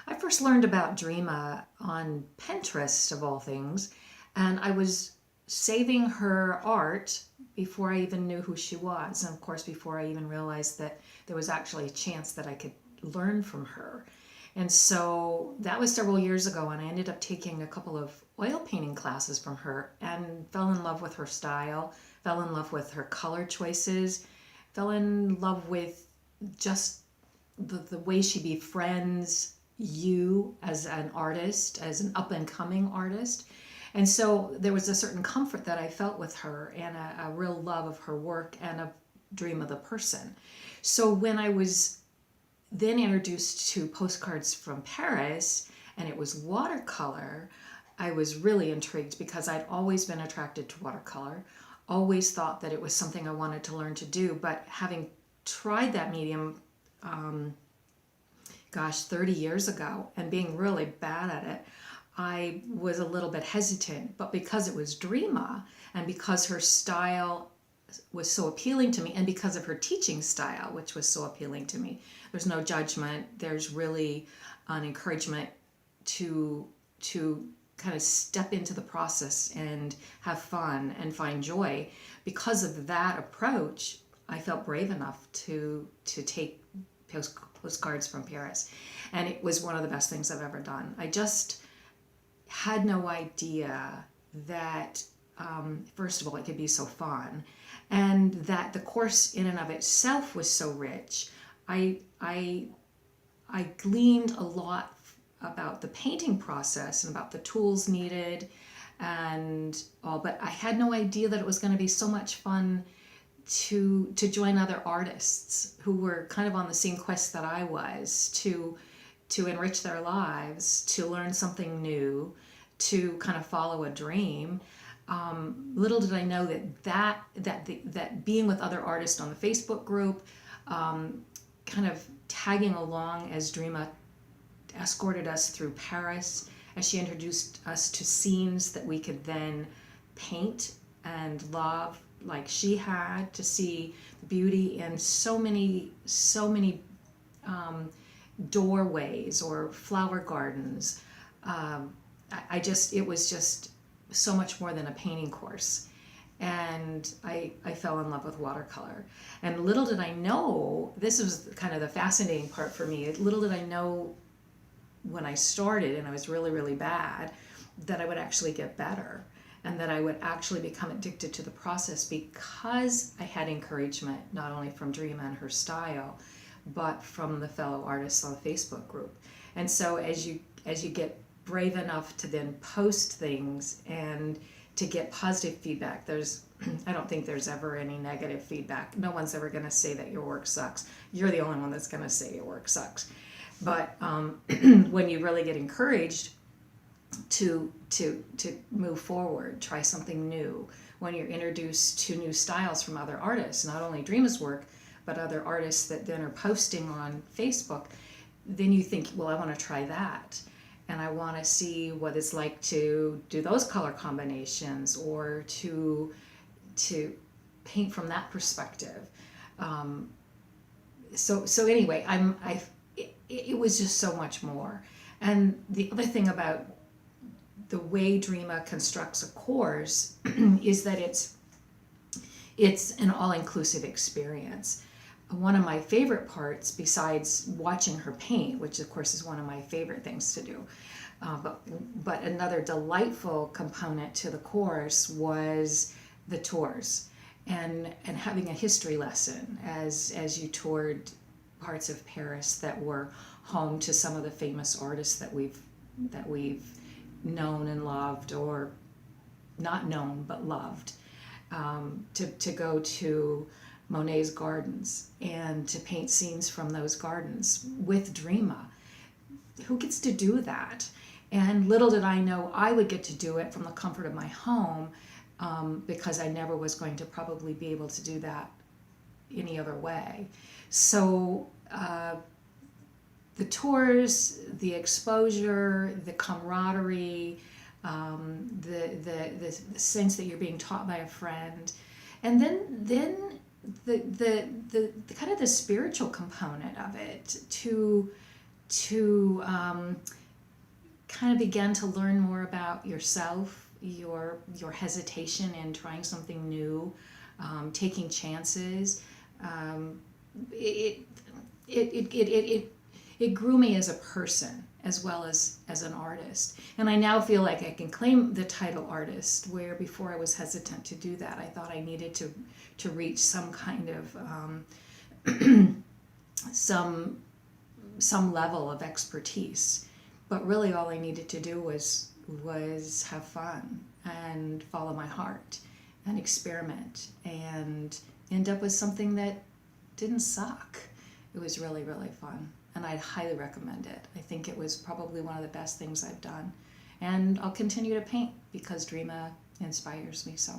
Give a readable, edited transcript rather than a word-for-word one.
I first learned about Dreama on Pinterest, of all things, and I was saving her art before I even knew who she was. And of course, before I even realized that there was actually a chance that I could learn from her. And so that was several years ago, and I ended up taking a couple of oil painting classes from her and fell in love with her style, fell in love with her color choices, fell in love with just the way she befriends you as an artist, as an up and coming artist. And so there was a certain comfort that I felt with her and a real love of her work and a dream of the person. So when I was then introduced to postcards from Paris and it was watercolor, I was really intrigued because I'd always been attracted to watercolor, always thought that it was something I wanted to learn to do, but having tried that medium, 30 years ago and being really bad at it, I was a little bit hesitant. But because it was Dreama and because her style was so appealing to me and because of her teaching style, which was so appealing to me, there's no judgment. There's really an encouragement to kind of step into the process and have fun and find joy. Because of that approach, I felt brave enough to take postcards from Paris, and it was one of the best things I've ever done. I just had no idea that first of all it could be so fun, and that the course in and of itself was so rich. I gleaned a lot about the painting process and about the tools needed and all, but I had no idea that it was going to be so much fun to join other artists who were kind of on the same quest that I was to enrich their lives, to learn something new, to kind of follow a dream. Little did I know that being with other artists on the Facebook group, kind of tagging along as Dreama escorted us through Paris, as she introduced us to scenes that we could then paint and love like she had, to see the beauty in so many doorways or flower gardens. It was just so much more than a painting course. And I fell in love with watercolor. And little did I know, this was kind of the fascinating part for me, little did I know when I started and I was really, really bad, that I would actually get better and that I would actually become addicted to the process because I had encouragement not only from Dreama and her style, but from the fellow artists on the Facebook group. And so as you get brave enough to then post things and to get positive feedback, there's I don't think there's ever any negative feedback. No one's ever going to say that your work sucks. You're the only one that's going to say your work sucks. But when you really get encouraged to move forward, try something new, when you're introduced to new styles from other artists, not only Dreama's work, but other artists that then are posting on Facebook, then you think, well, I want to try that. And I want to see what it's like to do those color combinations or to paint from that perspective. So anyway, it was just so much more. And the other thing about the way Dreama constructs a course is that it's an all-inclusive experience. One of my favorite parts, besides watching her paint, which of course is one of my favorite things to do, but another delightful component to the course was the tours and having a history lesson as you toured parts of Paris that were home to some of the famous artists that we've known and loved, or not known but loved. To go to Monet's gardens and to paint scenes from those gardens with Dreama. Who gets to do that? And little did I know I would get to do it from the comfort of my home, because I never was going to probably be able to do that any other way. So the tours, the exposure, the camaraderie, the sense that you're being taught by a friend, and then the kind of the spiritual component of it, to to kind of begin to learn more about yourself, your hesitation in trying something new, taking chances. It, it grew me as a person as well as an artist. And I now feel like I can claim the title artist, where before I was hesitant to do that. I thought I needed to reach some kind of some level of expertise. But really all I needed to do was have fun and follow my heart and experiment and end up with something that didn't suck. It was really, really fun. And I'd highly recommend it. I think it was probably one of the best things I've done. And I'll continue to paint because Dreama inspires me so.